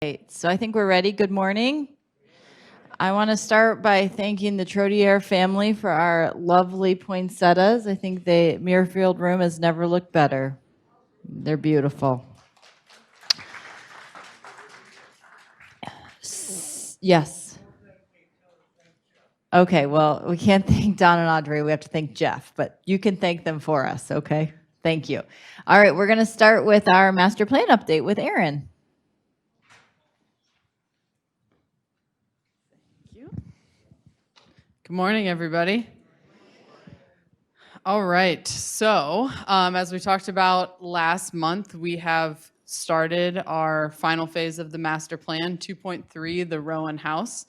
Great. So I think we're ready. Good morning. I want to start by thanking the Trottier family for our lovely poinsettias. I think the Muirfield room has never looked better. They're beautiful. Yes. Okay, well, we can't thank Don and Audrey. We have to thank Jeff, but you can thank them for us, okay? Thank you. All right, we're going to start with our master plan update with Aaron. Good morning, everybody. All right, so as we talked about last month, we have started our final phase of the master plan, 2.3, the Rowan House.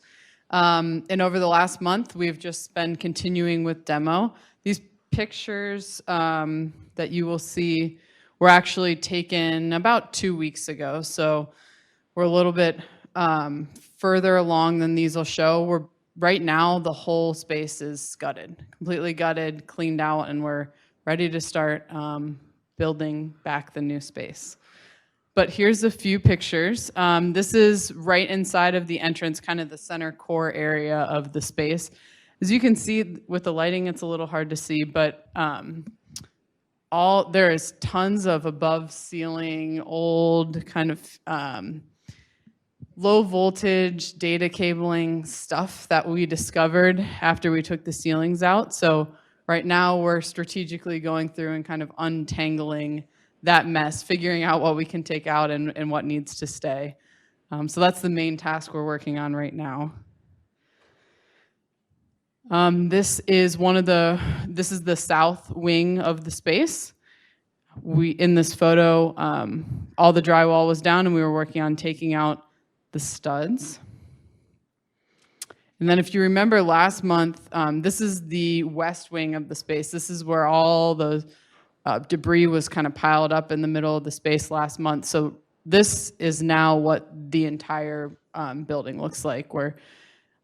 And over the last month, we've just been continuing with demo. These pictures that you will see were actually taken about 2 weeks ago, so we're a little bit further along than these will show. Right now, the whole space is gutted, completely gutted, cleaned out, and we're ready to start building back the new space. But here's a few pictures. This is right inside of the entrance, kind of the center core area of the space. As you can see with the lighting, it's a little hard to see, but there is tons of above ceiling, old kind of low voltage data cabling stuff that we discovered after we took the ceilings out. So right now we're strategically going through and kind of untangling that mess, figuring out what we can take out and what needs to stay. So that's the main task we're working on right now. This is the south wing of the space. In this photo, all the drywall was down and we were working on taking out the studs. And then if you remember last month, this is the west wing of the space. This is where all the debris was kind of piled up in the middle of the space last month. So this is now what the entire building looks like, where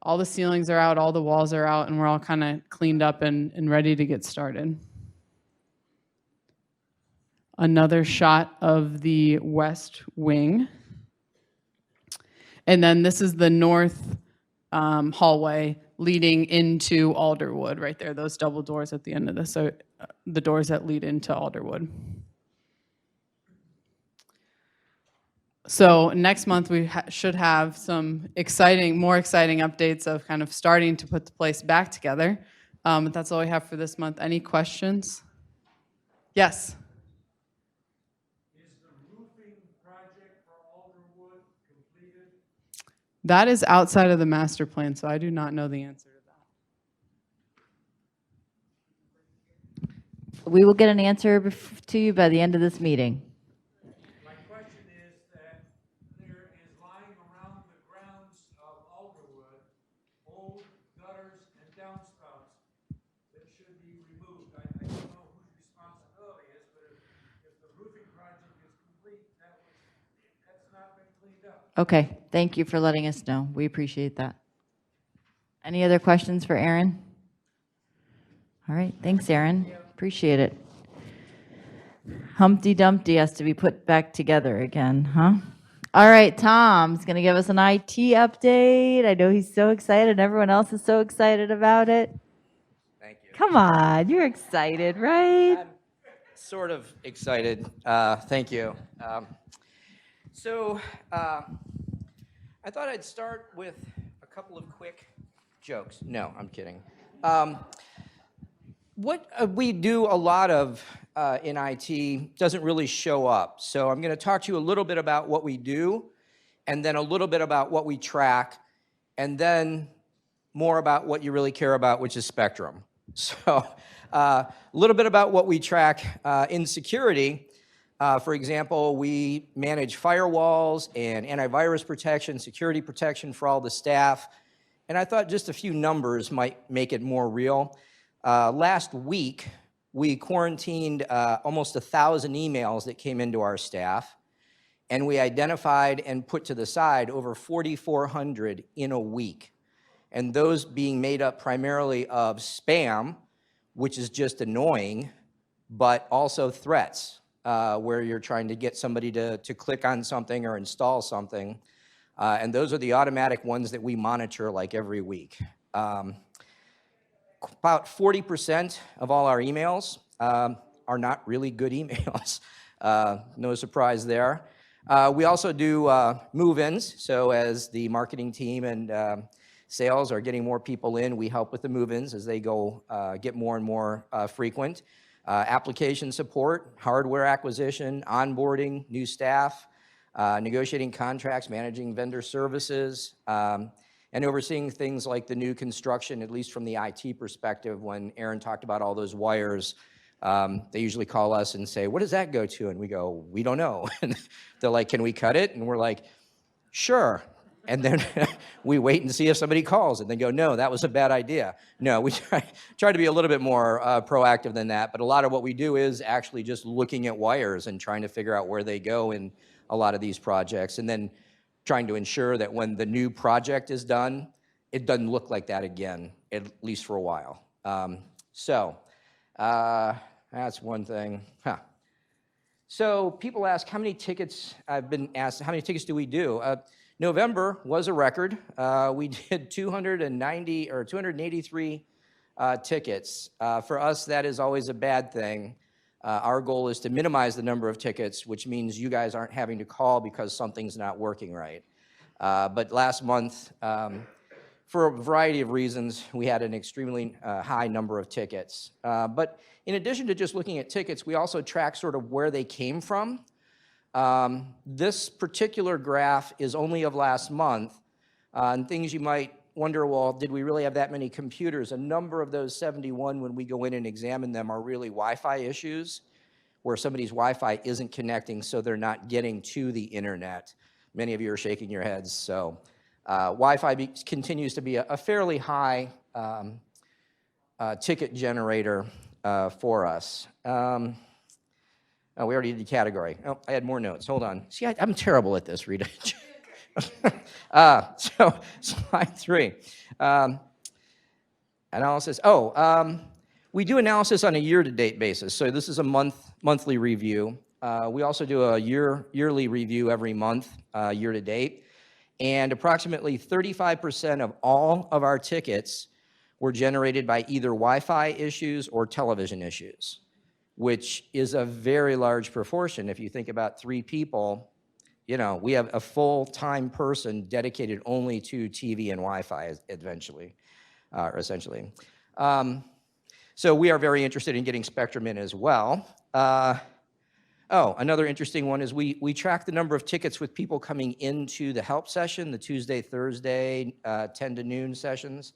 all the ceilings are out, all the walls are out, and we're all kind of cleaned up and ready to get started. Another shot of the west wing. And then this is the north hallway leading into Alderwood right there, those double doors at the end of this, so the doors that lead into Alderwood. So next month we should have some more exciting updates of kind of starting to put the place back together. But that's all we have for this month. Any questions? Yes? That is outside of the master plan, so I do not know the answer to that. We will get an answer to you by the end of this meeting. My question is that there is lying around the grounds of Alderwood old gutters and downspouts that should be removed. I don't know whose responsibility is, but if the roofing project is complete, that's not been cleaned up. Okay, thank you for letting us know. We appreciate that. Any other questions for Aaron? All right, thanks, Aaron. Appreciate it. Humpty Dumpty has to be put back together again, huh? All right, Tom's going to give us an IT update. I know he's so excited. Everyone else is so excited about it. Thank you. Come on, you're excited, right? I'm sort of excited. Thank you. I thought I'd start with a couple of quick jokes. No, I'm kidding. What we do a lot of in IT doesn't really show up. So I'm going to talk to you a little bit about what we do, and then a little bit about what we track, and then more about what you really care about, which is Spectrum. So a little bit about what we track in security. For example, we manage firewalls and antivirus protection, security protection for all the staff. And I thought just a few numbers might make it more real. Last week, we quarantined almost 1,000 emails that came into our staff. And we identified and put to the side over 4,400 in a week. And those being made up primarily of spam, which is just annoying, but also threats, where you're trying to get somebody to click on something or install something. And those are the automatic ones that we monitor like every week. About 40% of all our emails are not really good emails. No surprise there. We also do move-ins. So as the marketing team and sales are getting more people in, we help with the move-ins as they go get more and more frequent. Application support, hardware acquisition, onboarding, new staff, negotiating contracts, managing vendor services, and overseeing things like the new construction, at least from the IT perspective. When Aaron talked about all those wires, they usually call us and say, what does that go to? And we go, we don't know. And they're like, can we cut it? And we're like, sure. And then we wait and see if somebody calls and then go, no, that was a bad idea. No, we try to be a little bit more proactive than that. But a lot of what we do is actually just looking at wires and trying to figure out where they go in a lot of these projects. And then trying to ensure that when the new project is done, it doesn't look like that again, at least for a while. That's one thing. So people ask, how many tickets, I've been asked, how many tickets do we do? November was a record. We did 290 or 283 tickets. For us, that is always a bad thing. Our goal is to minimize the number of tickets, which means you guys aren't having to call because something's not working right. But last month, for a variety of reasons, we had an extremely high number of tickets. But in addition to just looking at tickets, we also track sort of where they came from. This particular graph is only of last month, and things you might wonder, well, did we really have that many computers? A number of those 71, when we go in and examine them, are really Wi-Fi issues, where somebody's Wi-Fi isn't connecting, so they're not getting to the internet. Many of you are shaking your heads, so Wi-Fi continues to be a fairly high ticket generator for us. Oh, we already did the category. Oh, I had more notes. Hold on. See, I'm terrible at this, Rita. So slide 3. Analysis. We do analysis on a year-to-date basis. So this is a monthly review. We also do a yearly review every month, year-to-date. And approximately 35% of all of our tickets were generated by either Wi-Fi issues or television issues, which is a very large proportion. If you think about 3 people, you know, we have a full-time person dedicated only to TV and Wi-Fi eventually, or essentially. So we are very interested in getting Spectrum in as well. Another interesting one is we track the number of tickets with people coming into the help session, the Tuesday, Thursday, 10 to noon sessions.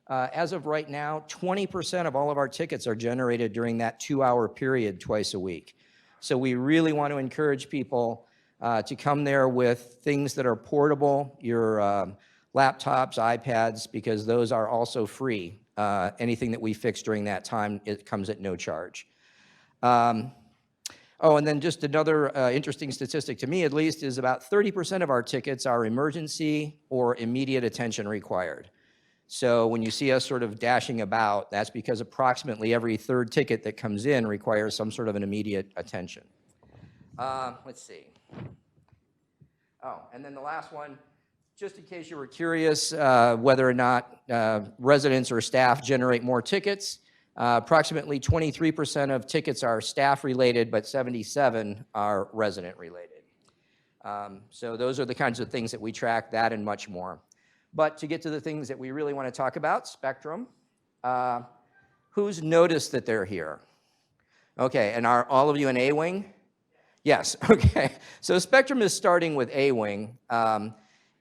As of right now, 20% of all of our tickets are generated during that 2-hour period twice a week. So we really want to encourage people to come there with things that are portable, your laptops, iPads, because those are also free. Anything that we fix during that time, it comes at no charge. And then just another interesting statistic to me, at least, is about 30% of our tickets are emergency or immediate attention required. So when you see us sort of dashing about, that's because approximately every 3rd ticket that comes in requires some sort of an immediate attention. Let's see. And then the last one, just in case you were curious whether or not residents or staff generate more tickets, approximately 23% of tickets are staff-related, but 77 are resident-related. So those are the kinds of things that we track, that and much more. But to get to the things that we really want to talk about, Spectrum, who's noticed that they're here? Okay, and are all of you in A-Wing? Yes, okay. So Spectrum is starting with A-Wing,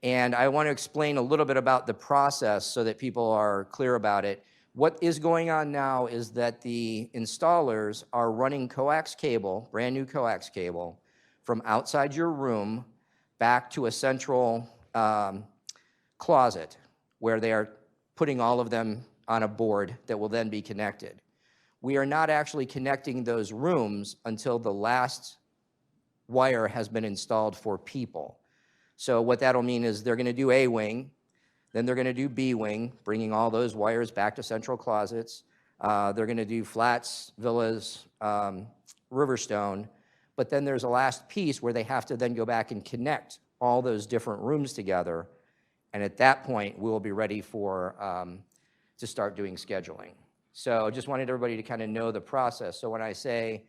and I want to explain a little bit about the process so that people are clear about it. What is going on now is that the installers are running coax cable, brand new coax cable, from outside your room back to a central closet where they are putting all of them on a board that will then be connected. We are not actually connecting those rooms until the last wire has been installed for people. So what that'll mean is they're going to do A-Wing, then they're going to do B-Wing, bringing all those wires back to central closets. They're going to do flats, villas, Riverstone, but then there's a last piece where they have to then go back and connect all those different rooms together. And at that point, we'll be ready for, to start doing scheduling. So I just wanted everybody to kind of know the process. So when I say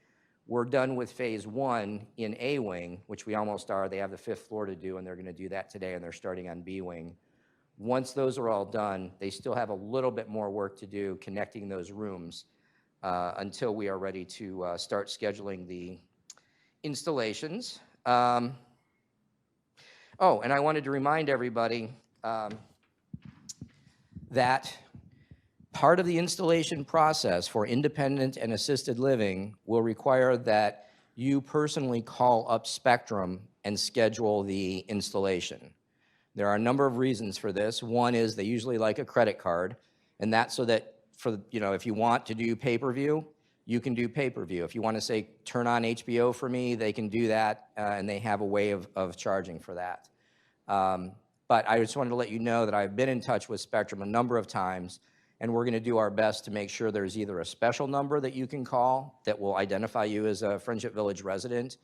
we're done with phase 1 in A wing, which we almost are, they have the 5th floor to do, and they're going to do that today, and they're starting on B wing. Once those are all done, they still have a little bit more work to do connecting those rooms until we are ready to start scheduling the installations. Oh, and I wanted to remind everybody that part of the installation process for independent and assisted living will require that you personally call up Spectrum and schedule the installation. There are a number of reasons for this. One is they usually like a credit card, and that's so that if you want to do pay-per-view, you can do pay-per-view. If you want to say, turn on HBO for me, they can do that, and they have a way of charging for that. But I just wanted to let you know that I've been in touch with Spectrum a number of times, and we're going to do our best to make sure there's either a special number that you can call that will identify you as a Friendship Village resident,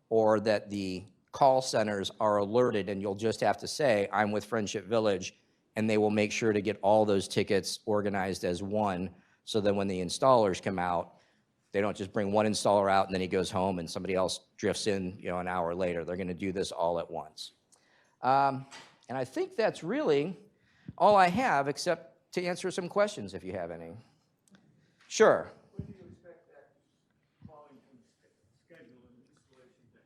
or that the call centers are alerted and you'll just have to say, I'm with Friendship Village, and they will make sure to get all those tickets organized as one, so that when the installers come out, they don't just bring one installer out and then he goes home and somebody else drifts in, an hour later. They're going to do this all at once. And I think that's really all I have, except to answer some questions if you have any. Sure. When do you expect that calling from schedule and installation to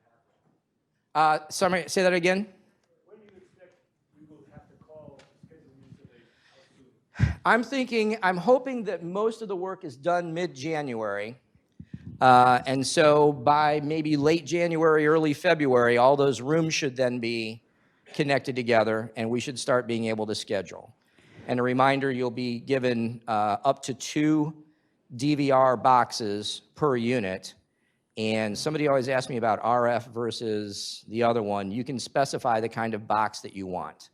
happen? Sorry, say that again. When do you expect we will have to call schedule installation? How soon? I'm hoping that most of the work is done mid-January. And so by maybe late January, early February, all those rooms should then be connected together, and we should start being able to schedule. And a reminder, you'll be given up to 2 DVR boxes per unit. And somebody always asks me about RF versus the other one. You can specify the kind of box that you want.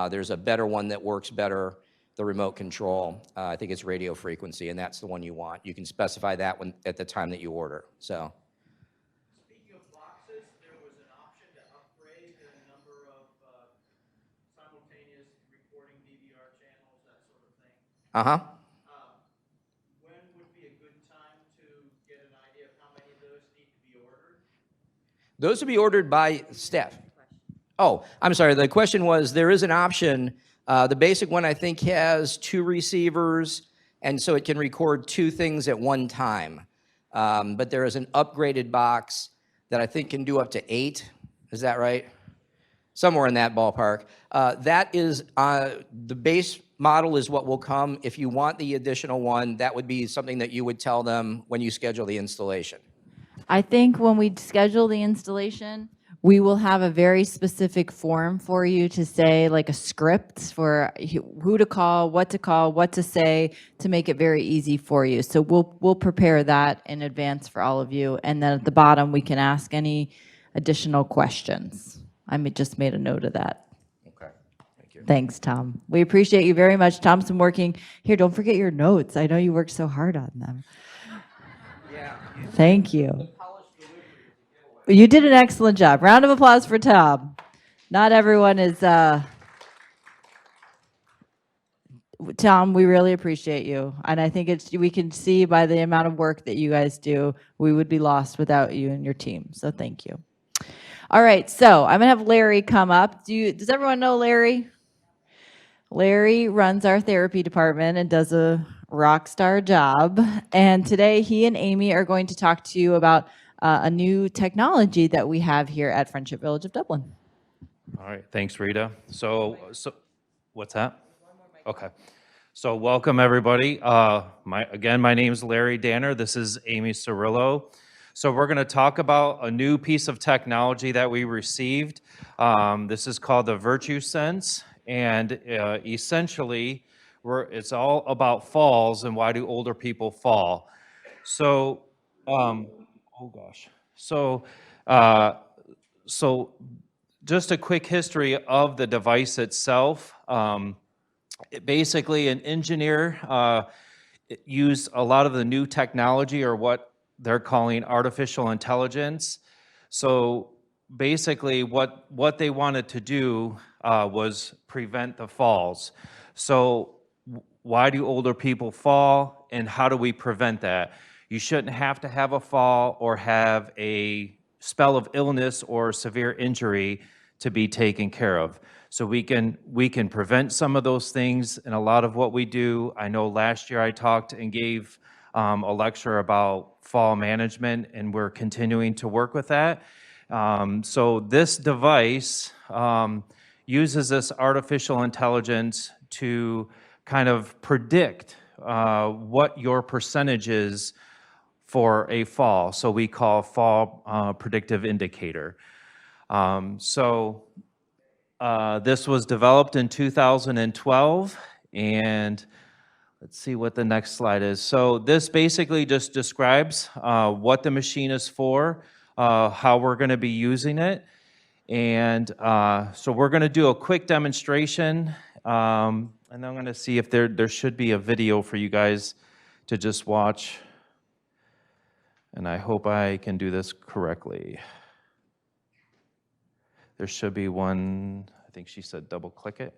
There's a better one that works better, the remote control. I think it's radio frequency, and that's the one you want. You can specify that one at the time that you order. So. Speaking of boxes, there was an option to upgrade the number of simultaneous recording DVR channels, that sort of thing. Uh-huh. When would be a good time to get an idea of how many of those need to be ordered? Those would be ordered by staff. Oh, I'm sorry. The question was, there is an option. The basic one, I think, has 2 receivers, and so it can record 2 things at one time. But there is an upgraded box that I think can do up to 8. Is that right? Somewhere in that ballpark. That is, the base model is what will come. If you want the additional one, that would be something that you would tell them when you schedule the installation. I think when we schedule the installation, we will have a very specific form for you to say, like a script for who to call, what to say, to make it very easy for you. So we'll prepare that in advance for all of you. And then at the bottom, we can ask any additional questions. Just made a note of that. Okay, thank you. Thanks, Tom. We appreciate you very much. Tom's been working. Here, don't forget your notes. I know you worked so hard on them. Yeah. Thank you. You did an excellent job. Round of applause for Tom. Not everyone is, Tom, we really appreciate you. And I think we can see by the amount of work that you guys do, we would be lost without you and your team. So thank you. All right, so I'm gonna have Larry come up. Does everyone know Larry? Larry runs our therapy department and does a rock star job. And today he and Amy are going to talk to you about a new technology that we have here at Friendship Village of Dublin. All right, thanks, Rita. So what's that? Okay. So welcome, everybody. My name is Larry Danner. This is Amy Cirillo. So we're going to talk about a new piece of technology that we received. This is called the VirtuSense, and essentially, it's all about falls and why do older people fall. So, oh gosh. So just a quick history of the device itself. Basically, an engineer used a lot of the new technology, or what they're calling artificial intelligence. So basically what they wanted to do was prevent the falls. So why do older people fall, and how do we prevent that? You shouldn't have to have a fall or have a spell of illness or severe injury to be taken care of. So we can prevent some of those things in a lot of what we do. I know last year I talked and gave a lecture about fall management, and we're continuing to work with that. So this device uses this artificial intelligence to kind of predict what your percentage is for a fall. So we call fall predictive indicator. This was developed in 2012, and let's see what the next slide is. So this basically just describes what the machine is for, how we're going to be using it. And so we're going to do a quick demonstration, and I'm going to see if there should be a video for you guys to just watch. And I hope I can do this correctly. There should be one. I think she said double click it.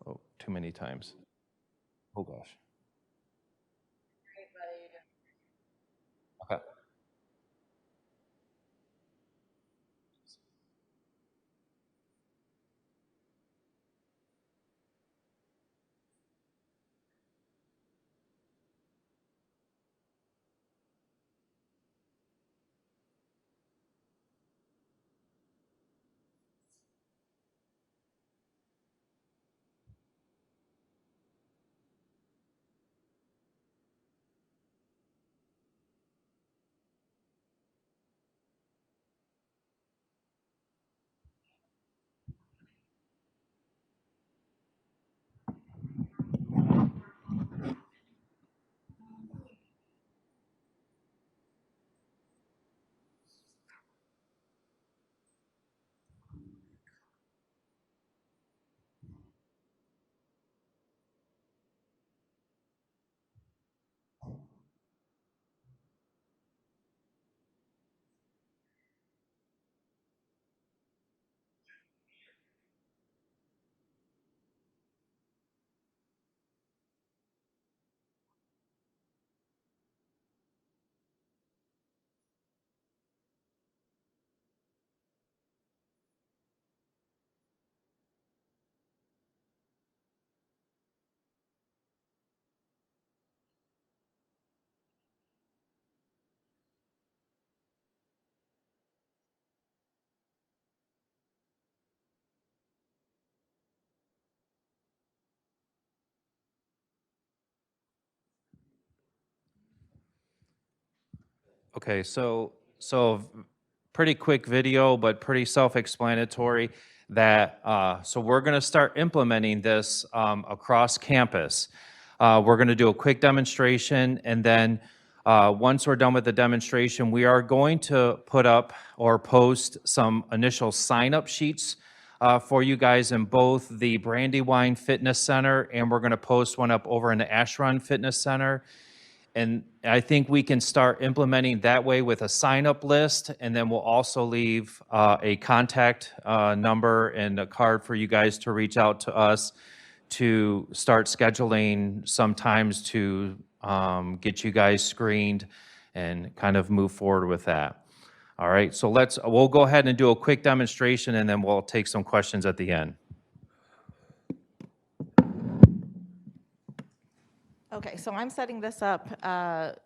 Oh, too many times. Oh gosh. Okay. Okay, so pretty quick video, but pretty self-explanatory. So we're going to start implementing this across campus. We're going to do a quick demonstration, and then once we're done with the demonstration, we are going to put up or post some initial sign-up sheets for you guys in both the Brandywine Fitness Center, and we're going to post one up over in the Ashrun Fitness Center. And I think we can start implementing that way with a sign-up list, and then we'll also leave a contact number and a card for you guys to reach out to us to start scheduling sometimes to get you guys screened and kind of move forward with that. All right, so we'll go ahead and do a quick demonstration, and then we'll take some questions at the end. Okay, so I'm setting this up.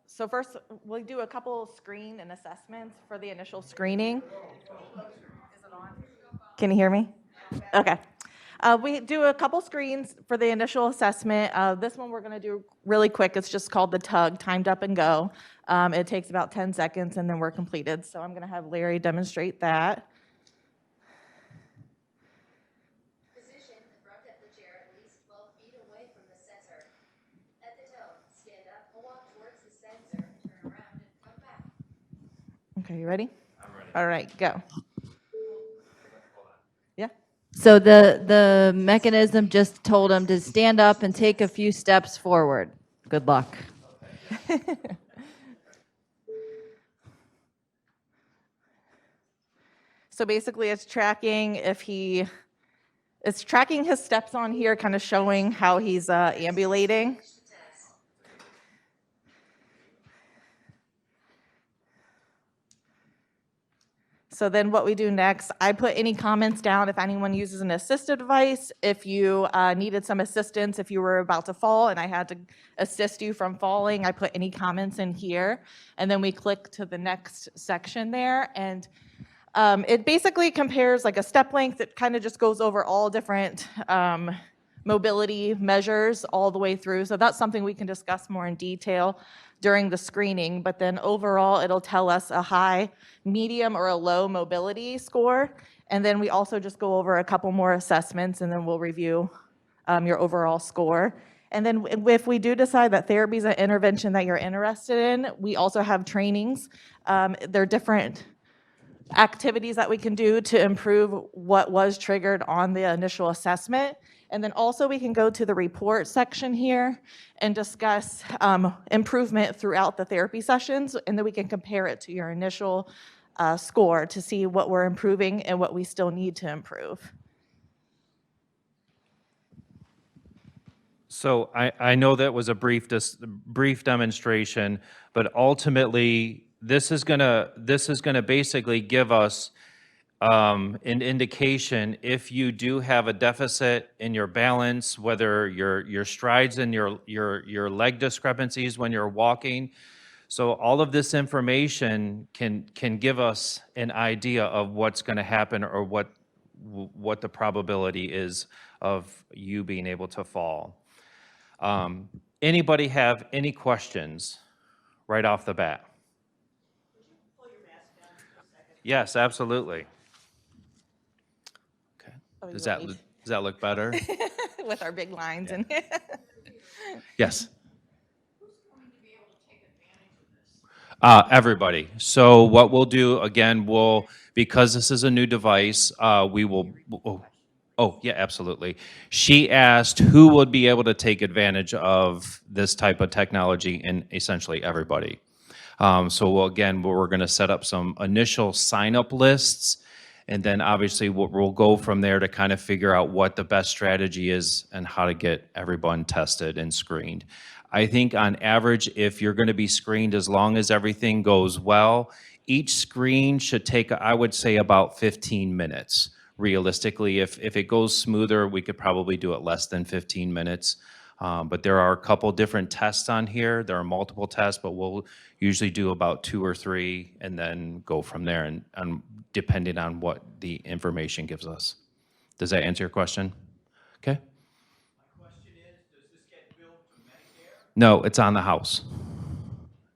So first, we'll do a couple screen and assessments for the initial screening. Is it on? Can you hear me? Okay. We do a couple screens for the initial assessment. This one we're going to do really quick. It's just called the TUG, timed up and go. It takes about 10 seconds, and then we're completed. So I'm going to have Larry demonstrate that. Position the front of the chair at least 12 feet away from the sensor. At the toe, stand up and walk towards the sensor, turn around and come back. Okay, you ready? I'm ready. All right, go. Yeah. So the mechanism just told him to stand up and take a few steps forward. Good luck. So basically it's tracking it's tracking his steps on here, kind of showing how he's ambulating. So then what we do next, I put any comments down if anyone uses an assistive device, if you needed some assistance, if you were about to fall and I had to assist you from falling, I put any comments in here. And then we click to the next section there. And it basically compares like a step length. It kind of just goes over all different mobility measures all the way through. So that's something we can discuss more in detail during the screening, but then overall it'll tell us a high, medium, or a low mobility score. And then we also just go over a couple more assessments and then we'll review your overall score. And then if we do decide that therapy is an intervention that you're interested in, we also have trainings. There are different activities that we can do to improve what was triggered on the initial assessment. And then also we can go to the report section here and discuss improvement throughout the therapy sessions, and then we can compare it to your initial score to see what we're improving and what we still need to improve. So I know that was a brief demonstration, but ultimately this is gonna basically give us an indication if you do have a deficit in your balance, whether your strides and your leg discrepancies when you're walking. So all of this information can give us an idea of what's going to happen or what the probability is of you being able to fall. Anybody have any questions right off the bat? Yes, absolutely. Okay. Oh, Does you that want me does that look better? with our big lines and Yes. Everybody. So what we'll do, again, because this is a new device, we will, yeah, absolutely. She asked who would be able to take advantage of this type of technology, and essentially everybody. So we're going to set up some initial sign-up lists, and then obviously we'll go from there to kind of figure out what the best strategy is and how to get everyone tested and screened. I think on average, if you're going to be screened, as long as everything goes well, each screen should take, I would say, about 15 minutes. Realistically, if it goes smoother, we could probably do it less than 15 minutes. But there are a couple different tests on here. There are multiple tests, but we'll usually do about 2 or 3 and then go from there, and depending on what the information gives us. Does that answer your question? Okay. No, it's on the house.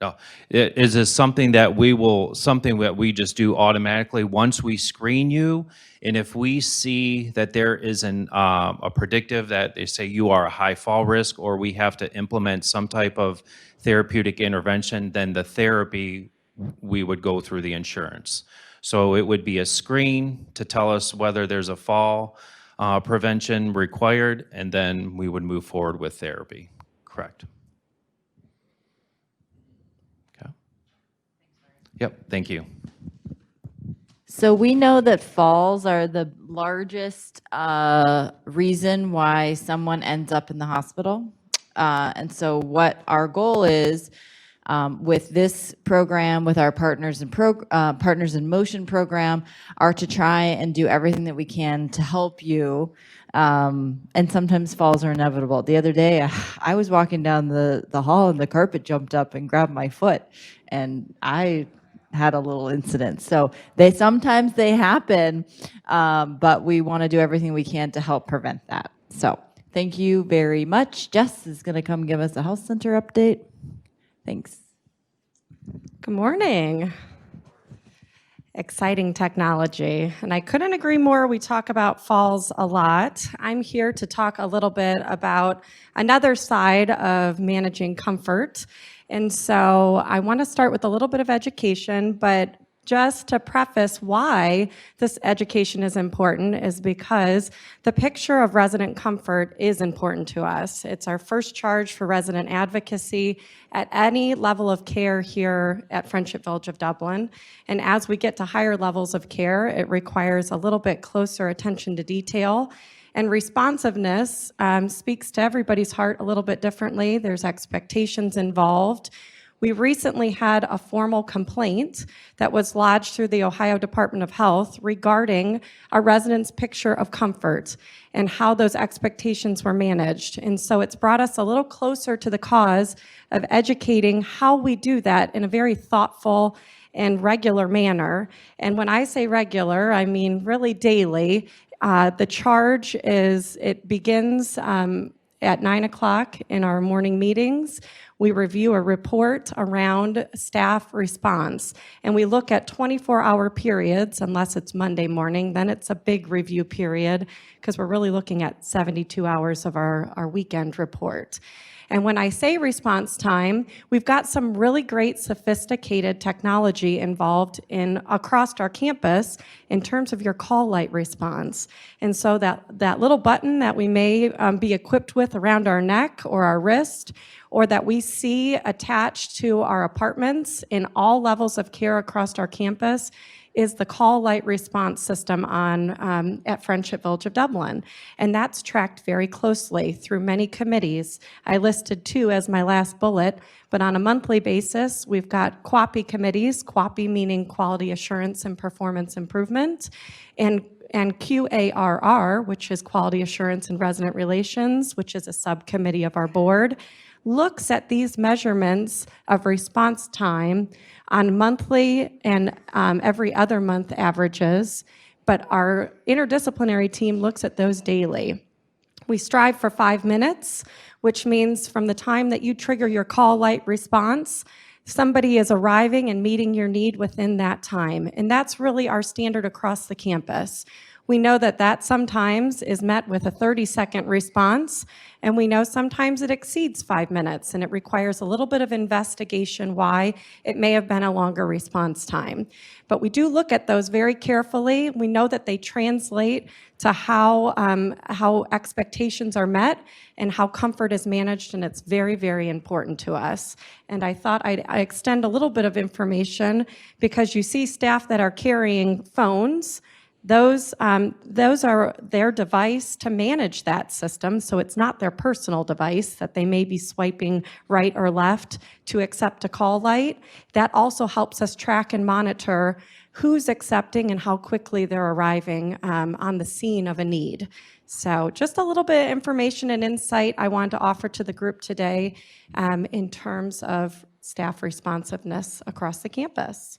No, it is something that we just do automatically once we screen you, and if we see that there is a predictive that they say you are a high fall risk, or we have to implement some type of therapeutic intervention, then the therapy we would go through the insurance. So it would be a screen to tell us whether there's a fall prevention required, and then we would move forward with therapy. Correct. Yep, thank you. So we know that falls are the largest reason why someone ends up in the hospital. And so what our goal is with this program, with our Partners in Motion program, are to try and do everything that we can to help you. And sometimes falls are inevitable. The other day, I was walking down the hall and the carpet jumped up and grabbed my foot, and I had a little incident. So sometimes they happen, but we want to do everything we can to help prevent that. So thank you very much. Jess is going to come give us a health center update. Thanks. Good morning. Exciting technology. And I couldn't agree more. We talk about falls a lot. I'm here to talk a little bit about another side of managing comfort. And so I want to start with a little bit of education, but just to preface why this education is important is because the picture of resident comfort is important to us. It's our first charge for resident advocacy at any level of care here at Friendship Village of Dublin. And as we get to higher levels of care, it requires a little bit closer attention to detail. And responsiveness speaks to everybody's heart a little bit differently. There's expectations involved. We recently had a formal complaint that was lodged through the Ohio Department of Health regarding a resident's picture of comfort and how those expectations were managed. And so it's brought us a little closer to the cause of educating how we do that in a very thoughtful and regular manner. And when I say regular, I mean really daily. The charge is, it begins at 9 o'clock in our morning meetings. We review a report around staff response, and we look at 24-hour periods, unless it's Monday morning, then it's a big review period, because we're really looking at 72 hours of our weekend report. And when I say response time, we've got some really great sophisticated technology involved across our campus in terms of your call light response. And so that little button that we may be equipped with around our neck or our wrist, or that we see attached to our apartments in all levels of care across our campus, is the call light response system at Friendship Village of Dublin. And that's tracked very closely through many committees. I listed 2 as my last bullet, but on a monthly basis, we've got QAPI committees, QAPI meaning Quality Assurance and Performance Improvement, and QARR, which is Quality Assurance and Resident Relations, which is a subcommittee of our board, looks at these measurements of response time on monthly and every other month averages, but our interdisciplinary team looks at those daily. We strive for 5 minutes, which means from the time that you trigger your call light response, somebody is arriving and meeting your need within that time. And that's really our standard across the campus. We know that sometimes is met with a 30-second response, and we know sometimes it exceeds 5 minutes, and it requires a little bit of investigation why it may have been a longer response time. But we do look at those very carefully. We know that they translate to how expectations are met and how comfort is managed, and it's very, very important to us. And I thought I'd extend a little bit of information because you see staff that are carrying phones. Those are their device to manage that system, so it's not their personal device that they may be swiping right or left to accept a call light. That also helps us track and monitor who's accepting and how quickly they're arriving on the scene of a need. So just a little bit of information and insight I wanted to offer to the group today in terms of staff responsiveness across the campus.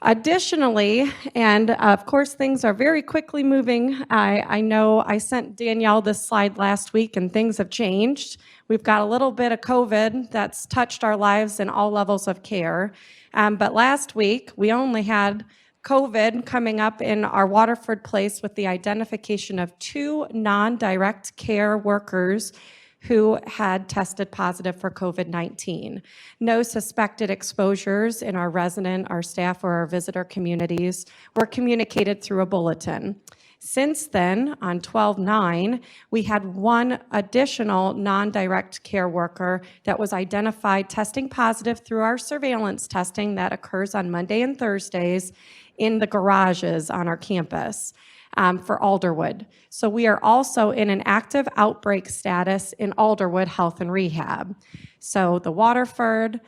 Additionally, and of course things are very quickly moving, I know I sent Danielle this slide last week and things have changed. We've got a little bit of COVID that's touched our lives in all levels of care. But last week, we only had COVID coming up in our Waterford place with the identification of 2 non-direct care workers who had tested positive for COVID-19. No suspected exposures in our resident, our staff, or our visitor communities were communicated through a bulletin. Since then, on 12/9, we had 1 additional non-direct care worker that was identified testing positive through our surveillance testing that occurs on Monday and Thursdays in the garages on our campus. For Alderwood. So we are also in an active outbreak status in Alderwood Health and Rehab. So the Waterford,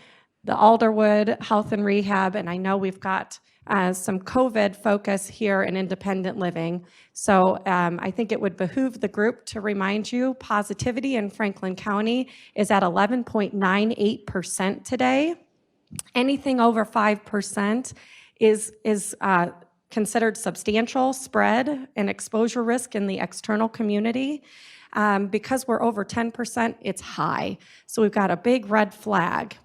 the Alderwood Health and Rehab, and I know we've got some COVID focus here in independent living. So I think it would behoove the group to remind you, positivity in Franklin County is at 11.98% today. Anything over 5% is considered substantial spread and exposure risk in the external community. Because we're over 10%, it's high. So we've got a big red flag.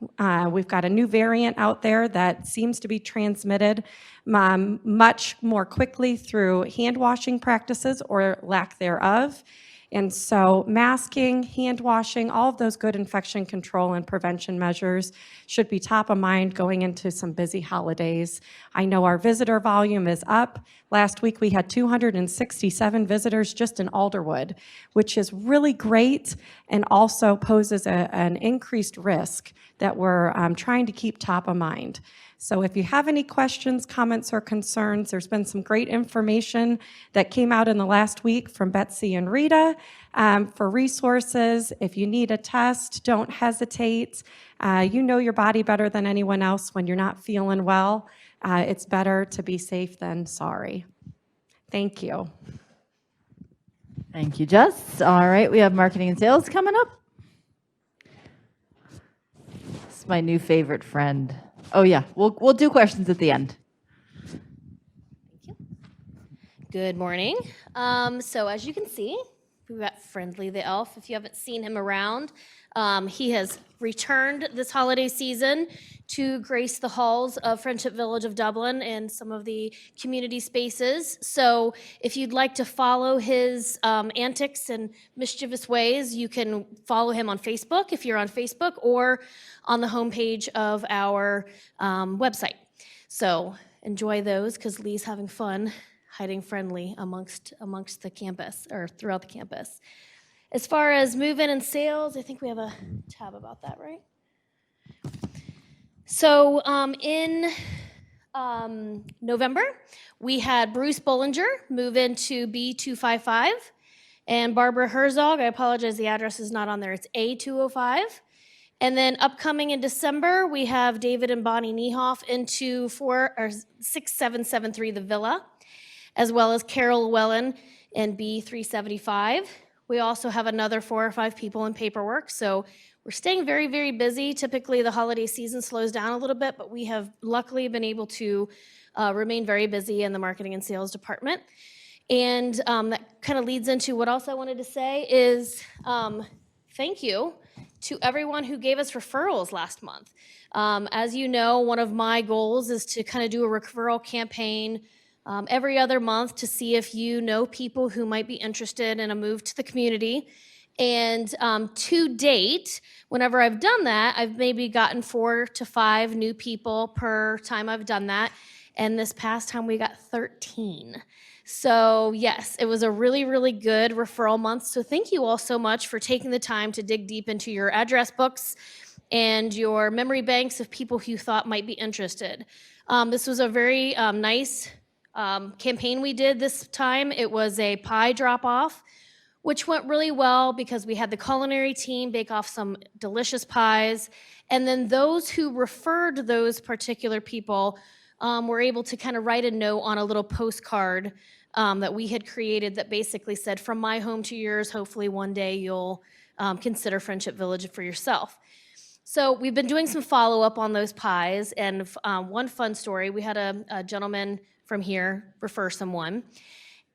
We've got a new variant out there that seems to be transmitted much more quickly through hand washing practices or lack thereof. And so masking, hand washing, all of those good infection control and prevention measures should be top of mind going into some busy holidays. I know our visitor volume is up. Last week we had 267 visitors just in Alderwood, which is really great and also poses an increased risk that we're trying to keep top of mind. So if you have any questions, comments, or concerns, there's been some great information that came out in the last week from Betsy and Rita for resources. If you need a test, don't hesitate. You know your body better than anyone else when you're not feeling well. It's better to be safe than sorry. Thank you. Thank you, Jess. All right, we have marketing and sales coming up. This is my new favorite friend. Oh yeah, we'll do questions at the end. Good morning. So as you can see, we've got Friendly the Elf. If you haven't seen him around, he has returned this holiday season to grace the halls of Friendship Village of Dublin and some of the community spaces. So if you'd like to follow his antics and mischievous ways, you can follow him on Facebook if you're on Facebook, or on the homepage of our website. So enjoy those, because Lee's having fun hiding Friendly amongst the campus, or throughout the campus. As far as move-in and sales, I think we have a tab about that, right? So in November, we had Bruce Bollinger move into B255, and Barbara Herzog, I apologize, the address is not on there, it's A205. And then upcoming in December, we have David and Bonnie Niehoff into 6773 The Villa, as well as Carol Llewellyn in B375. We also have another 4 or 5 people in paperwork, so we're staying very, very busy. Typically, the holiday season slows down a little bit, but we have luckily been able to remain very busy in the marketing and sales department. And that kind of leads into what else I wanted to say is thank you to everyone who gave us referrals last month. As you know, one of my goals is to kind of do a referral campaign every other month to see if you know people who might be interested in a move to the community. And to date, whenever I've done that, I've maybe gotten 4 to 5 new people per time I've done that. And this past time we got 13. So yes, it was a really, really good referral month. So thank you all so much for taking the time to dig deep into your address books and your memory banks of people who you thought might be interested. This was a very nice campaign we did this time. It was a pie drop-off, which went really well because we had the culinary team bake off some delicious pies. And then those who referred those particular people were able to kind of write a note on a little postcard that we had created that basically said, from my home to yours, hopefully one day you'll consider Friendship Village for yourself. So we've been doing some follow-up on those pies, and one fun story, we had a gentleman from here refer someone,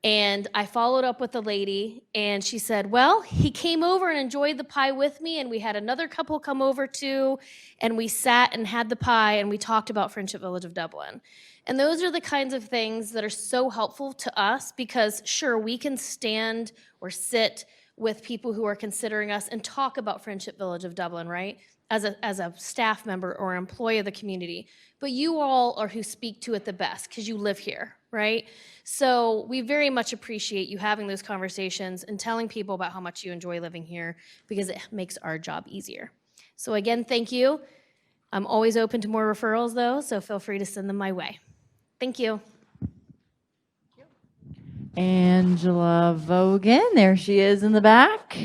and I followed up with the lady, and she said, well, he came over and enjoyed the pie with me, and we had another couple come over too, and we sat and had the pie, and we talked about Friendship Village of Dublin. And those are the kinds of things that are so helpful to us, because sure, we can stand or sit with people who are considering us and talk about Friendship Village of Dublin, right? As a staff member or employee of the community. But you all are who speak to it the best because you live here, right? So we very much appreciate you having those conversations and telling people about how much you enjoy living here, because it makes our job easier. So again, thank you. I'm always open to more referrals though, so feel free to send them my way. Thank you. Angela Vogan, there she is in the back.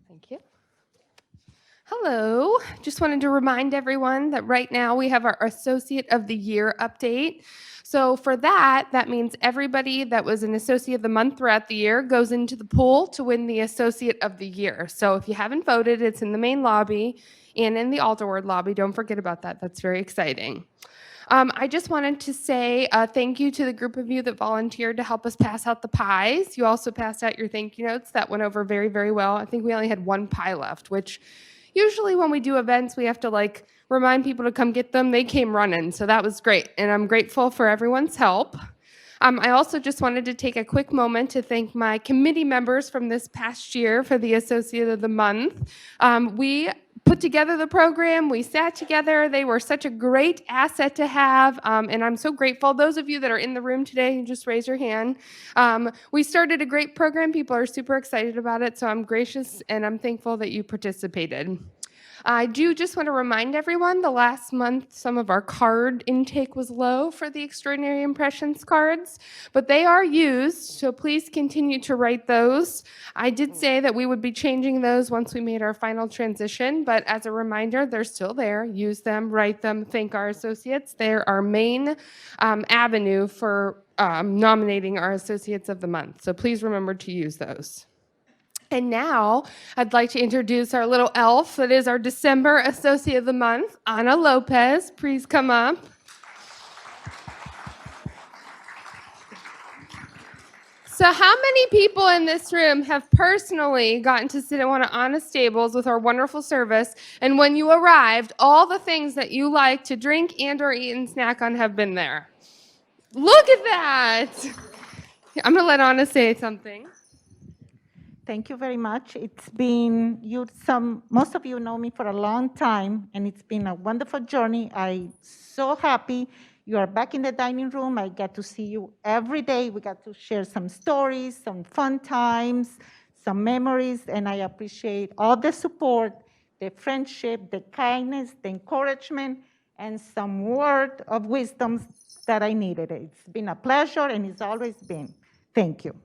Thank you. Hello. Just wanted to remind everyone that right now we have our Associate of the Year update. So for that means everybody that was an Associate of the Month throughout the year goes into the pool to win the Associate of the Year. So if you haven't voted, it's in the main lobby and in the Alderwood lobby. Don't forget about that. That's very exciting. I just wanted to say thank you to the group of you that volunteered to help us pass out the pies. You also passed out your thank you notes. That went over very, very well. I think we only had 1 pie left, which usually when we do events, we have to like remind people to come get them. They came running, so that was great. And I'm grateful for everyone's help. I also just wanted to take a quick moment to thank my committee members from this past year for the Associate of the Month. We put together the program, we sat together, they were such a great asset to have, and I'm so grateful. Those of you that are in the room today, just raise your hand. We started a great program, people are super excited about it, so I'm gracious and I'm thankful that you participated. I do just want to remind everyone, the last month, some of our card intake was low for the Extraordinary Impressions cards, but they are used, so please continue to write those. I did say that we would be changing those once we made our final transition, but as a reminder, they're still there. Use them, write them, thank our associates. They're our main avenue for nominating our Associates of the Month, so please remember to use those. And now I'd like to introduce our little elf that is our December Associate of the Month, Ana Lopez. Please come up. So how many people in this room have personally gotten to sit at one of Ana's tables with our wonderful service, and when you arrived, all the things that you like to drink and or eat and snack on have been there? Look at that. I'm going to let Ana say something. Thank you very much. It's been, most of you know me for a long time, and it's been a wonderful journey. I'm so happy you are back in the dining room. I get to see you every day. We got to share some stories, some fun times, some memories, and I appreciate all the support, the friendship, the kindness, the encouragement, and some word of wisdom that I needed. It's been a pleasure, and it's always been. Thank you.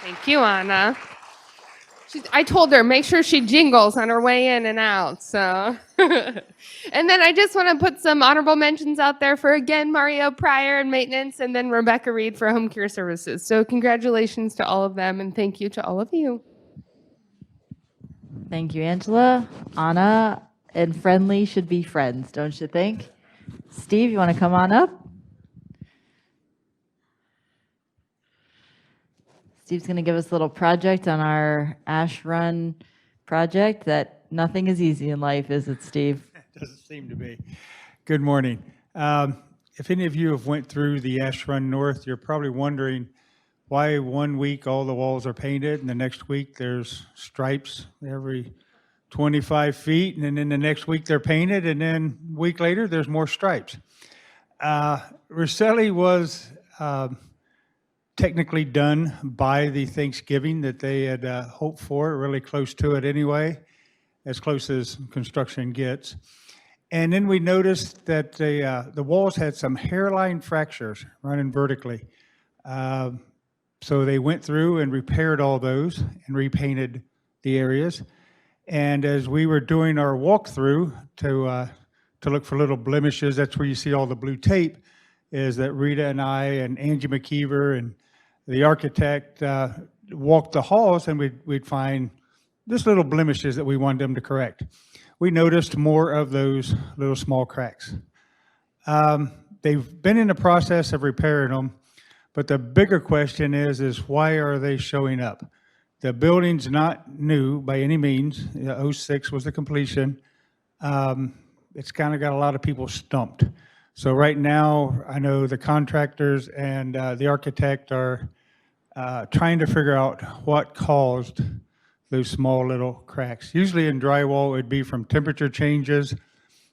Thank you, Ana. I told her, make sure she jingles on her way in and out. So, and then I just want to put some honorable mentions out there for, again, Mario Pryor in maintenance, and then Rebecca Reed for home care services. So congratulations to all of them, and thank you to all of you. Thank you, Angela. Ana and Friendly should be friends, don't you think? Steve, you want to come on up? Steve's going to give us a little project on our Ash Run project that nothing is easy in life, is it, Steve? Doesn't seem to be. Good morning. If any of you have went through the Ash Run North, you're probably wondering why one week all the walls are painted and the next week there's stripes every 25 feet, and then the next week they're painted, and then a week later there's more stripes. Rosselli was technically done by the Thanksgiving that they had hoped for, really close to it anyway, as close as construction gets. And then we noticed that the walls had some hairline fractures running vertically. So they went through and repaired all those and repainted the areas. And as we were doing our walkthrough to look for little blemishes, that's where you see all the blue tape, is that Rita and I and Angie McKeever and the architect walked the halls, and we'd find just little blemishes that we wanted them to correct. We noticed more of those little small cracks. They've been in the process of repairing them, but the bigger question is why are they showing up? The building's not new by any means. 06 was the completion. It's kind of got a lot of people stumped. So right now, I know the contractors and the architect are trying to figure out what caused those small little cracks. Usually in drywall, it would be from temperature changes.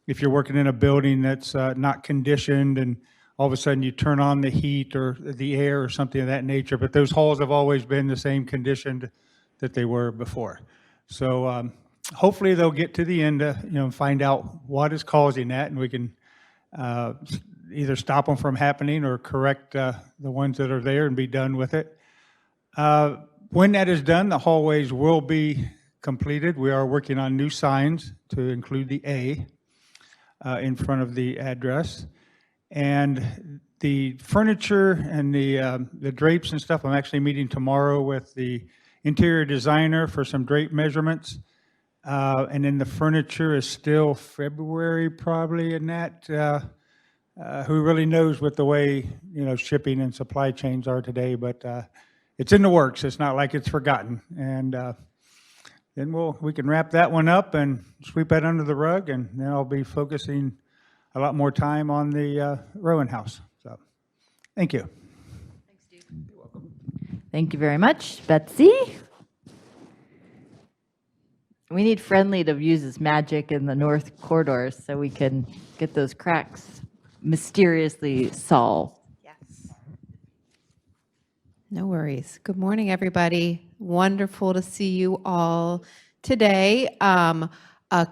If you're working in a building that's not conditioned and all of a sudden you turn on the heat or the air or something of that nature, but those halls have always been the same conditioned that they were before. So hopefully they'll get to the end, find out what is causing that, and we can either stop them from happening or correct the ones that are there and be done with it. When that is done, the hallways will be completed. We are working on new signs to include the A in front of the address. And the furniture and the drapes and stuff, I'm actually meeting tomorrow with the interior designer for some drape measurements. And then the furniture is still February probably in that. Who really knows what the way, shipping and supply chains are today, but it's in the works. It's not like it's forgotten. And then we can wrap that one up and sweep that under the rug, and then I'll be focusing a lot more time on the Rowan House. So, thank you. Thank you very much, Betsy. We need Friendly to use his magic in the north corridors so we can get those cracks mysteriously solved. Yes. No worries. Good morning, everybody. Wonderful to see you all today. A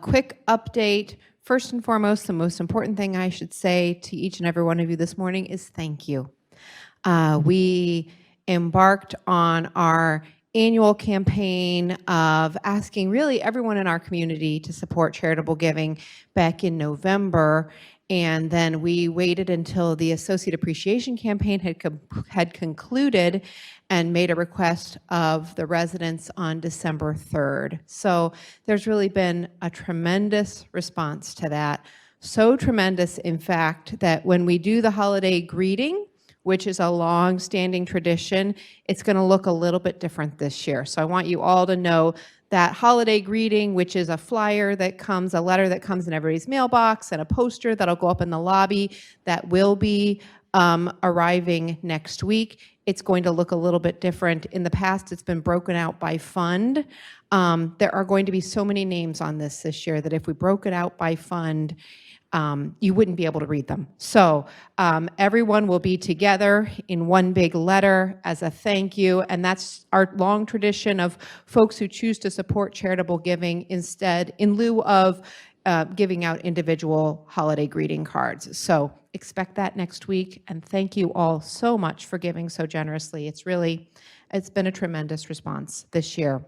quick update. First and foremost, the most important thing I should say to each and every one of you this morning is thank you. We embarked on our annual campaign of asking really everyone in our community to support charitable giving back in November. And then we waited until the Associate Appreciation Campaign had concluded and made a request of the residents on December 3rd. So there's really been a tremendous response to that. So tremendous, in fact, that when we do the holiday greeting, which is a long-standing tradition, it's going to look a little bit different this year. So I want you all to know that holiday greeting, which is a flyer that comes, a letter that comes in everybody's mailbox, and a poster that'll go up in the lobby, that will be arriving next week. It's going to look a little bit different. In the past, it's been broken out by fund. There are going to be so many names on this year that if we broke it out by fund, you wouldn't be able to read them. So everyone will be together in one big letter as a thank you, and that's our long tradition of folks who choose to support charitable giving instead, in lieu of giving out individual holiday greeting cards. So expect that next week, and thank you all so much for giving so generously. It's been a tremendous response this year.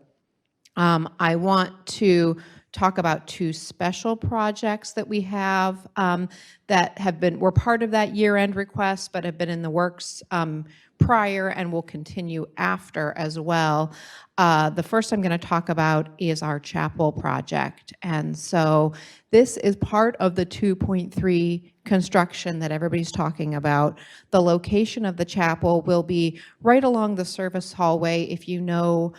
I want to talk about two special projects that we have that were part of that year-end request, but have been in the works prior and will continue after as well. The first I'm going to talk about is our chapel project. And so this is part of the 2.3 construction that everybody's talking about. The location of the chapel will be right along the service hallway, if you know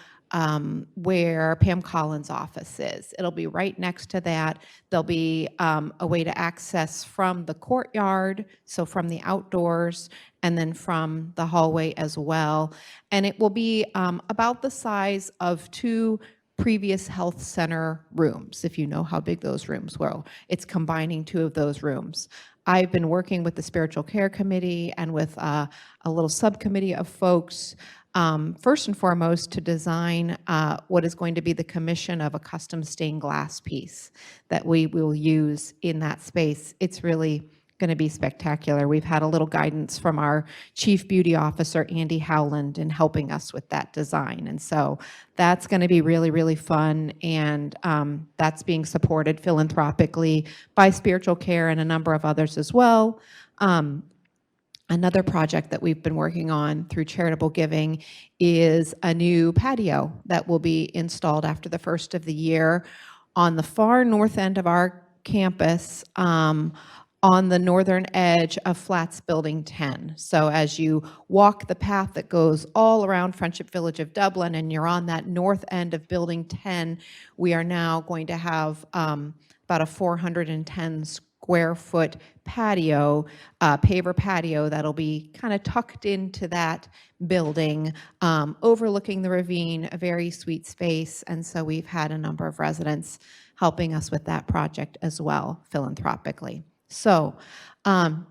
where Pam Collins' office is. It'll be right next to that. There'll be a way to access from the courtyard, so from the outdoors, and then from the hallway as well. And it will be about the size of two previous health center rooms, if you know how big those rooms were. It's combining two of those rooms. I've been working with the Spiritual Care Committee and with a little subcommittee of folks, first and foremost, to design what is going to be the commission of a custom stained glass piece that we will use in that space. It's really going to be spectacular. We've had a little guidance from our Chief Beauty Officer, Andy Howland, in helping us with that design. And so that's going to be really, really fun. And that's being supported philanthropically by Spiritual Care and a number of others as well. Another project that we've been working on through charitable giving is a new patio that will be installed after the first of the year on the far north end of our campus, on the northern edge of Flats Building 10. So as you walk the path that goes all around Friendship Village of Dublin and you're on that north end of Building 10, we are now going to have about a 410 square foot patio, paver patio that'll be kind of tucked into that building, overlooking the ravine, a very sweet space. And so we've had a number of residents helping us with that project as well, philanthropically. So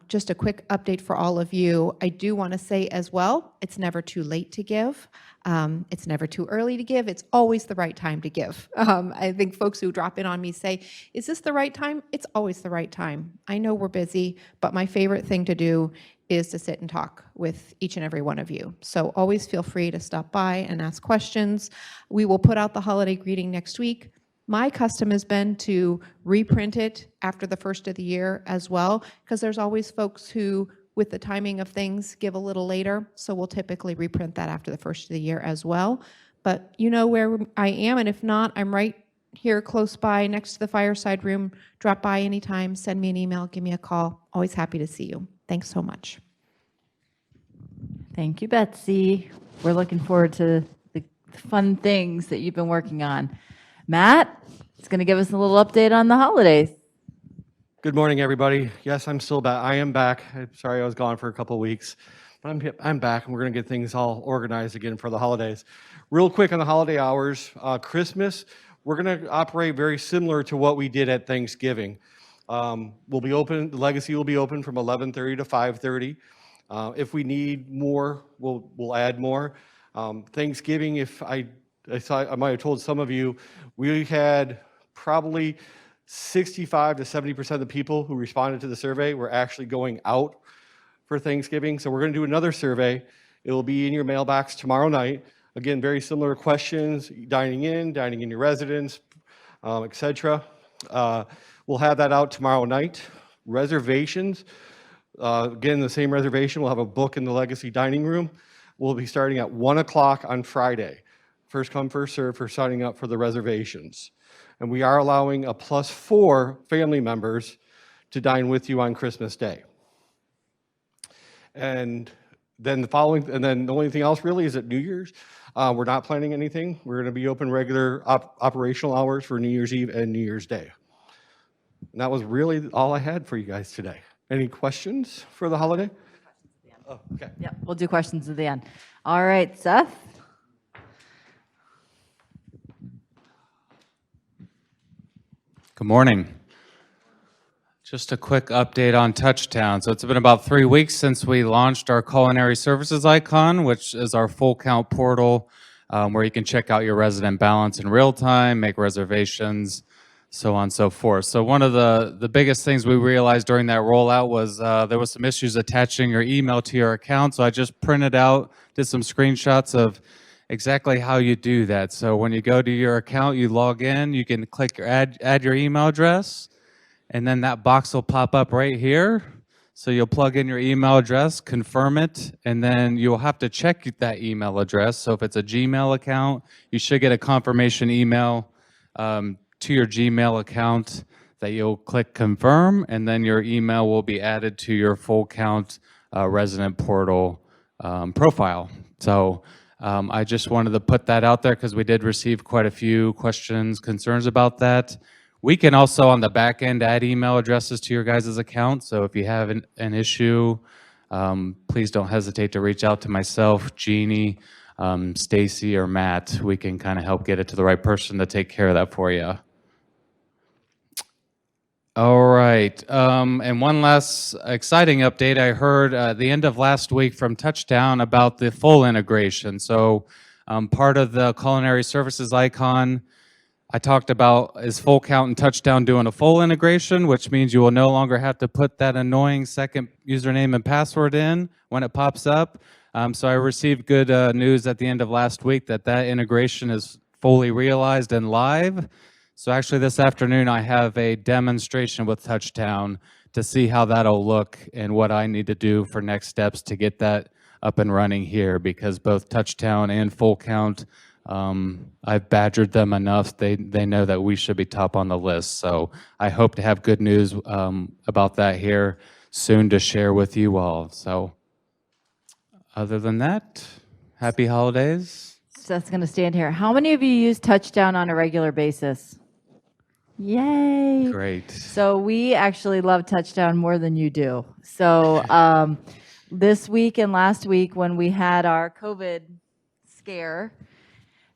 just a quick update for all of you. I do want to say as well, it's never too late to give. It's never too early to give. It's always the right time to give. I think folks who drop in on me say, is this the right time? It's always the right time. I know we're busy, but my favorite thing to do is to sit and talk with each and every one of you. So always feel free to stop by and ask questions. We will put out the holiday greeting next week. My custom has been to reprint it after the first of the year as well, because there's always folks who, with the timing of things, give a little later. So we'll typically reprint that after the first of the year as well. But you know where I am, and if not, I'm right here close by next to the fireside room. Drop by anytime, send me an email, give me a call. Always happy to see you. Thanks so much. Thank you, Betsy. We're looking forward to the fun things that you've been working on. Matt is going to give us a little update on the holidays. Good morning, everybody. Yes, I'm still back. I am back. I'm sorry I was gone for a couple of weeks, but I'm back, and we're going to get things all organized again for the holidays. Real quick on the holiday hours, Christmas, we're going to operate very similar to what we did at Thanksgiving. We'll be open. The Legacy will be open from 11:30 to 5:30. If we need more, we'll add more. Thanksgiving, if I might have told some of you, we had probably 65 to 70% of the people who responded to the survey were actually going out for Thanksgiving. So we're going to do another survey. It will be in your mailbox tomorrow night. Again, very similar questions, dining in your residence, etc. We'll have that out tomorrow night. Reservations, again, the same reservation. We'll have a book in the Legacy dining room. We'll be starting at 1 o'clock on Friday. First come, first serve for signing up for the reservations. And we are allowing a +4 family members to dine with you on Christmas Day. And then the only thing else really is at New Year's. We're not planning anything. We're going to be open regular operational hours for New Year's Eve and New Year's Day. And that was really all I had for you guys today. Any questions for the holiday? Oh, okay. Yeah, we'll do questions at the end. All right, Seth? Good morning. Just a quick update on Touchtown. So it's been about 3 weeks since we launched our culinary services icon, which is our full count portal where you can check out your resident balance in real time, make reservations, so on and so forth. So one of the biggest things we realized during that rollout was there was some issues attaching your email to your account. So I just printed out, did some screenshots of exactly how you do that. So when you go to your account, you log in, you can click add your email address, and then that box will pop up right here. So you'll plug in your email address, confirm it, and then you'll have to check that email address. So if it's a Gmail account, you should get a confirmation email to your Gmail account that you'll click confirm, and then your email will be added to your full count resident portal profile. So I just wanted to put that out there because we did receive quite a few questions, concerns about that. We can also on the back end add email addresses to your guys' account. So if you have an issue, please don't hesitate to reach out to myself, Jeannie, Stacy, or Matt. We can kind of help get it to the right person to take care of that for you. All right. And one last exciting update. I heard at the end of last week from Touchtown about the full integration. So part of the culinary services icon I talked about is full count and Touchtown doing a full integration, which means you will no longer have to put that annoying second username and password in when it pops up. So I received good news at the end of last week that integration is fully realized and live. So actually this afternoon I have a demonstration with Touchtown to see how that'll look and what I need to do for next steps to get that up and running here, because both Touchtown and Full Count, I've badgered them enough. They know that we should be top on the list. So I hope to have good news about that here soon to share with you all. So other than that, happy holidays. Seth's going to stand here. How many of you use Touchdown on a regular basis? Yay. Great. So we actually love Touchdown more than you do. So this week and last week when we had our COVID scare,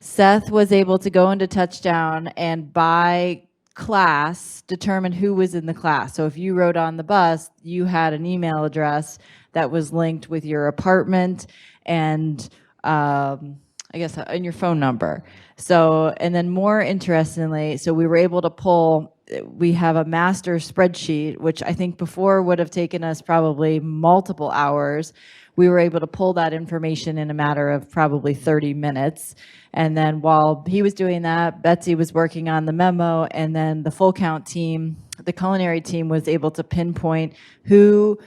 Seth was able to go into Touchdown and by class determine who was in the class. So if you rode on the bus, you had an email address that was linked with your apartment and I guess and your phone number. So, and then more interestingly, so we were able to pull, we have a master spreadsheet, which I think before would have taken us probably multiple hours. We were able to pull that information in a matter of probably 30 minutes. And then while he was doing that, Betsy was working on the memo, and then the Full Count team, the culinary team, was able to pinpoint who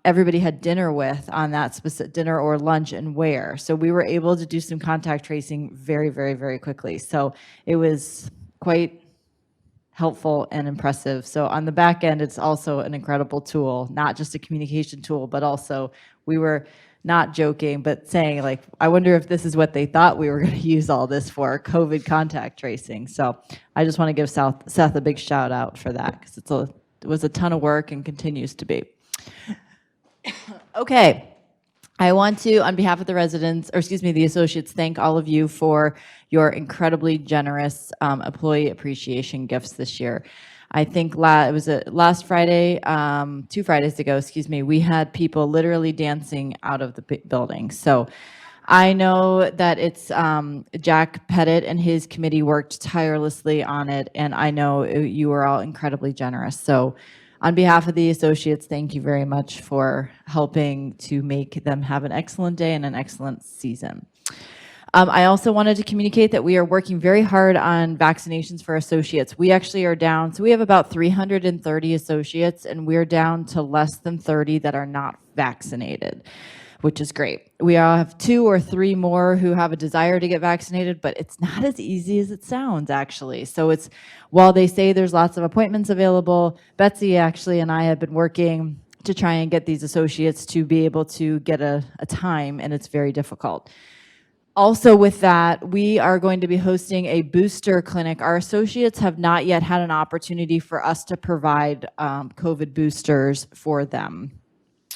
everybody had dinner with on that specific dinner or lunch and where. So we were able to do some contact tracing very, very, very quickly. So it was quite helpful and impressive. So on the back end, it's also an incredible tool, not just a communication tool, but also we were not joking, but saying like, I wonder if this is what they thought we were going to use all this for, COVID contact tracing. So I just want to give Seth a big shout out for that because it was a ton of work and continues to be. Okay. I want to, on behalf of the residents, or excuse me, the associates, thank all of you for your incredibly generous employee appreciation gifts this year. I think it was last Friday, 2 Fridays ago, excuse me, we had people literally dancing out of the building. So I know that it's Jack Pettit and his committee worked tirelessly on it, and I know you were all incredibly generous. So on behalf of the associates, thank you very much for helping to make them have an excellent day and an excellent season. I also wanted to communicate that we are working very hard on vaccinations for associates. We actually are down, so we have about 330 associates, and we're down to less than 30 that are not vaccinated, which is great. We all have 2 or 3 more who have a desire to get vaccinated, but it's not as easy as it sounds, actually. So while they say there's lots of appointments available, Betsy actually and I have been working to try and get these associates to be able to get a time, and it's very difficult. Also with that, we are going to be hosting a booster clinic. Our associates have not yet had an opportunity for us to provide COVID boosters for them.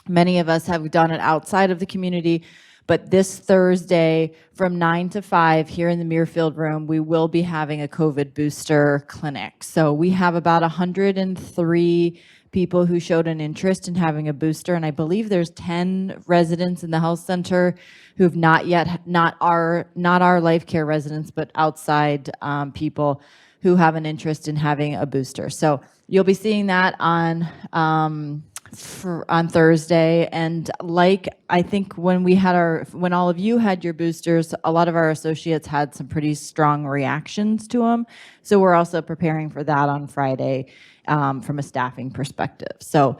Many of us have done it outside of the community, but this Thursday from 9 to 5 here in the Muirfield room, we will be having a COVID booster clinic. So we have about 103 people who showed an interest in having a booster, and I believe there's 10 residents in the health center who've not our Life Care residents, but outside people who have an interest in having a booster. So you'll be seeing that on Thursday. And like I think when all of you had your boosters, a lot of our associates had some pretty strong reactions to them. So we're also preparing for that on Friday from a staffing perspective. So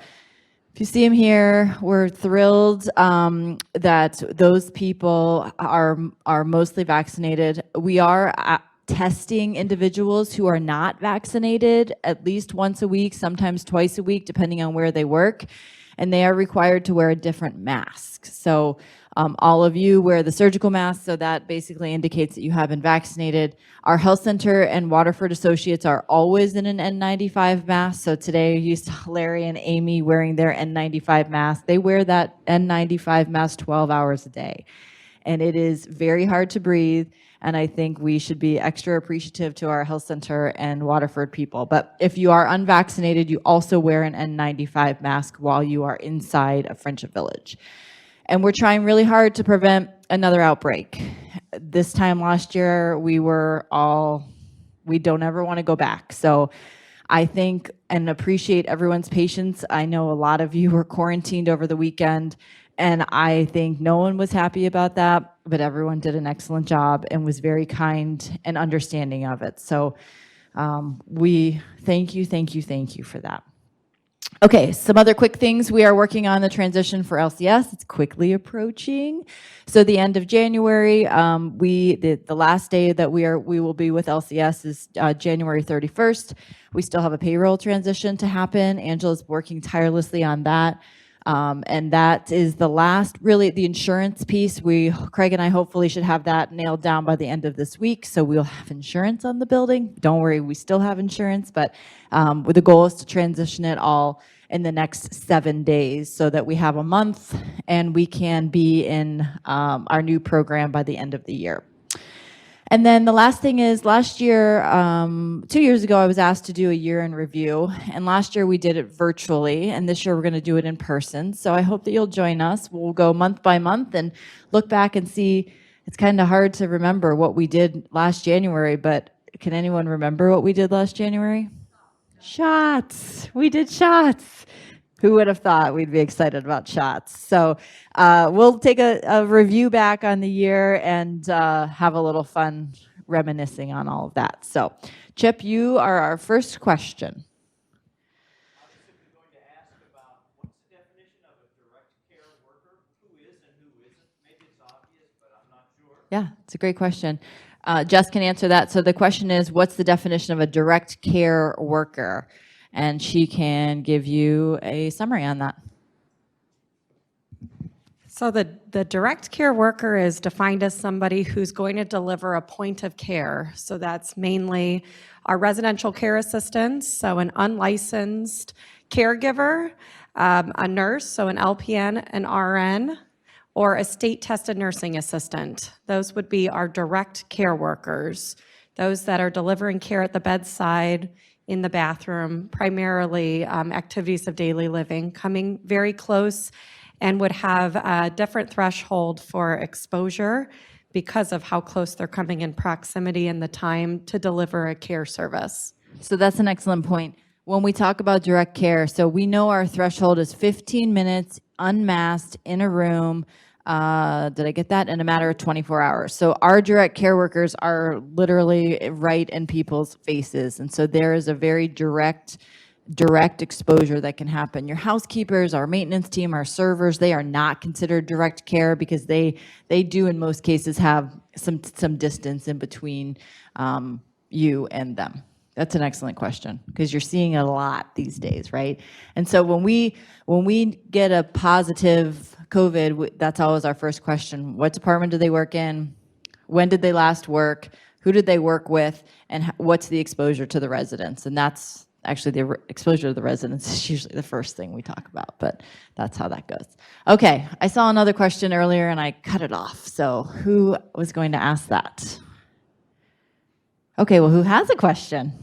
if you see them here, we're thrilled that those people are mostly vaccinated. We are testing individuals who are not vaccinated at least once a week, sometimes twice a week, depending on where they work, and they are required to wear a different mask. So all of you wear the surgical mask, so that basically indicates that you have been vaccinated. Our health center and Waterford associates are always in an N95 mask. So today you saw Larry and Amy wearing their N95 mask. They wear that N95 mask 12 hours a day. And it is very hard to breathe. And I think we should be extra appreciative to our health center and Waterford people. But if you are unvaccinated, you also wear an N95 mask while you are inside of Friendship Village. And we're trying really hard to prevent another outbreak. This time last year, we don't ever want to go back. So I think and appreciate everyone's patience. I know a lot of you were quarantined over the weekend, and I think no one was happy about that, but everyone did an excellent job and was very kind and understanding of it. So we thank you for that. Okay, some other quick things. We are working on the transition for LCS. It's quickly approaching. So the end of January, the last day that we will be with LCS is January 31st. We still have a payroll transition to happen. Angela's working tirelessly on that. And that is the last, really, the insurance piece. Craig and I hopefully should have that nailed down by the end of this week. So we'll have insurance on the building. Don't worry, we still have insurance, but the goal is to transition it all in the next 7 days so that we have a month and we can be in our new program by the end of the year. And then the last thing is last year, 2 years ago, I was asked to do a year in review. And last year we did it virtually. And this year we're going to do it in person. So I hope that you'll join us. We'll go month by month and look back and see. It's kind of hard to remember what we did last January, but can anyone remember what we did last January? Shots. We did shots. Who would have thought we'd be excited about shots? So we'll take a review back on the year and have a little fun reminiscing on all of that. So Chip, you are our first question. I was simply going to ask about what's the definition of a direct care worker? Who is and who isn't? Maybe it's obvious, but I'm not sure. Yeah, it's a great question. Jess can answer that. So the question is, what's the definition of a direct care worker? And she can give you a summary on that. So the direct care worker is defined as somebody who's going to deliver a point of care. So that's mainly our residential care assistants, so an unlicensed caregiver, a nurse, so an LPN, an RN, or a state-tested nursing assistant. Those would be our direct care workers, those that are delivering care at the bedside, in the bathroom, primarily activities of daily living, coming very close and would have a different threshold for exposure because of how close they're coming in proximity and the time to deliver a care service. So that's an excellent point. When we talk about direct care, so we know our threshold is 15 minutes unmasked in a room. Did I get that? In a matter of 24 hours. So our direct care workers are literally right in people's faces. And so there is a very direct exposure that can happen. Your housekeepers, our maintenance team, our servers, they are not considered direct care because they do in most cases have some distance in between you and them. That's an excellent question because you're seeing a lot these days, right? And so when we get a positive COVID, that's always our first question. What department do they work in? When did they last work? Who did they work with? And what's the exposure to the residents? And that's actually the exposure to the residents is usually the first thing we talk about, but that's how that goes. Okay, I saw another question earlier and I cut it off. So who was going to ask that? Okay, well, who has a question?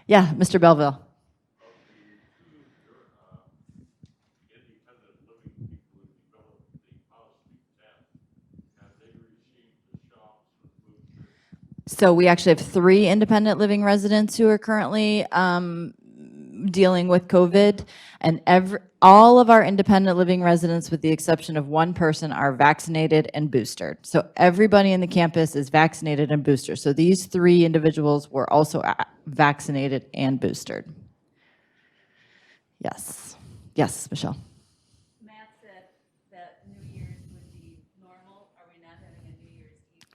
Yeah, Mr. Belleville. So we actually have 3 independent living residents who are currently dealing with COVID, and all of our independent living residents, with the exception of one person, are vaccinated and boosted. So everybody in the campus is vaccinated and boosted. So these 3 individuals were also vaccinated and boosted. Yes. Yes, Michelle. Matt said that New Year's would be normal. Are we not having a New Year's Eve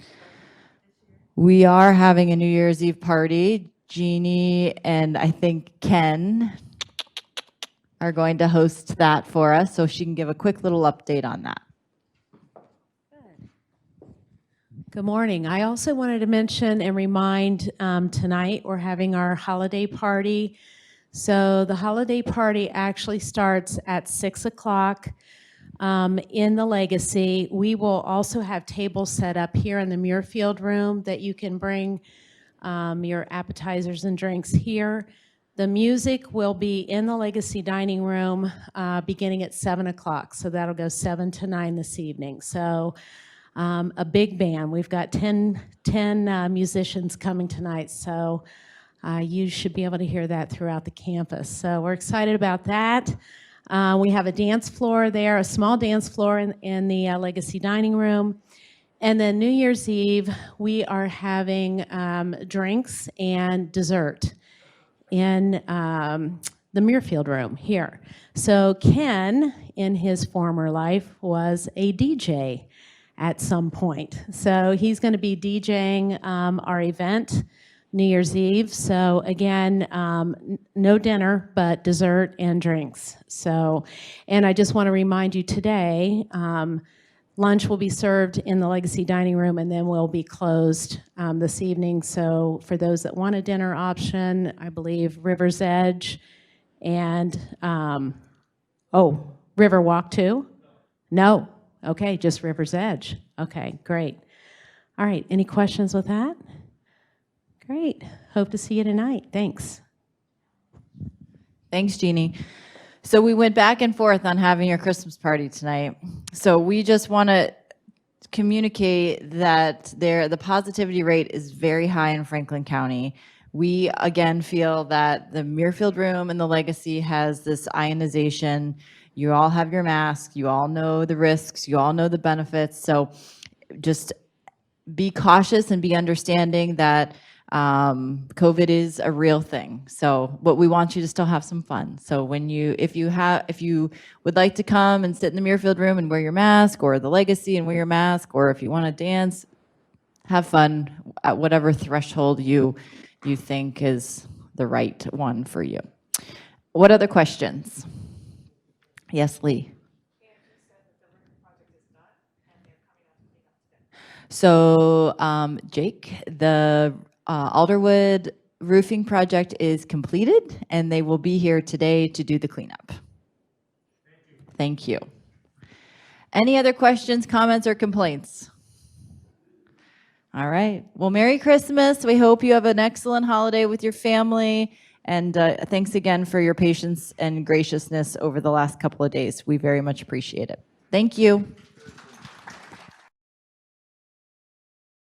this year? We are having a New Year's Eve party. Jeannie and I think Ken are going to host that for us, so she can give a quick little update on that. Good morning. I also wanted to mention and remind tonight we're having our holiday party. So the holiday party actually starts at 6 o'clock in the Legacy. We will also have tables set up here in the Muirfield room that you can bring your appetizers and drinks here. The music will be in the Legacy dining room beginning at 7 o'clock. So that'll go 7 to 9 this evening. So a big band. We've got 10 musicians coming tonight. So you should be able to hear that throughout the campus. So we're excited about that. We have a dance floor there, a small dance floor in the Legacy dining room. And then New Year's Eve, we are having drinks and dessert in the Muirfield room here. So Ken, in his former life, was a DJ at some point. So he's going to be DJing our event New Year's Eve. So again, no dinner, but dessert and drinks. So, and I just want to remind you today, lunch will be served in the Legacy dining room and then will be closed this evening. So for those that want a dinner option, I believe River's Edge and, River Walk too? No. Okay, just River's Edge. Okay, great. All right, any questions with that? Great. Hope to see you tonight. Thanks. Thanks, Jeannie. So we went back and forth on having your Christmas party tonight. So we just want to communicate that the positivity rate is very high in Franklin County. We, again, feel that the Muirfield room and the Legacy has this ionization. You all have your mask. You all know the risks. You all know the benefits. So just be cautious and be understanding that COVID is a real thing. So, but we want you to still have some fun. So if you would like to come and sit in the Muirfield room and wear your mask, or the Legacy and wear your mask, or if you want to dance, have fun at whatever threshold you think is the right one for you. What other questions? Yes, Lee. So, Jake, the Alderwood roofing project is completed, and they will be here today to do the cleanup. Thank you. Any other questions, comments, or complaints? All right. Well, Merry Christmas. We hope you have an excellent holiday with your family. And thanks again for your patience and graciousness over the last couple of days. We very much appreciate it. Thank you.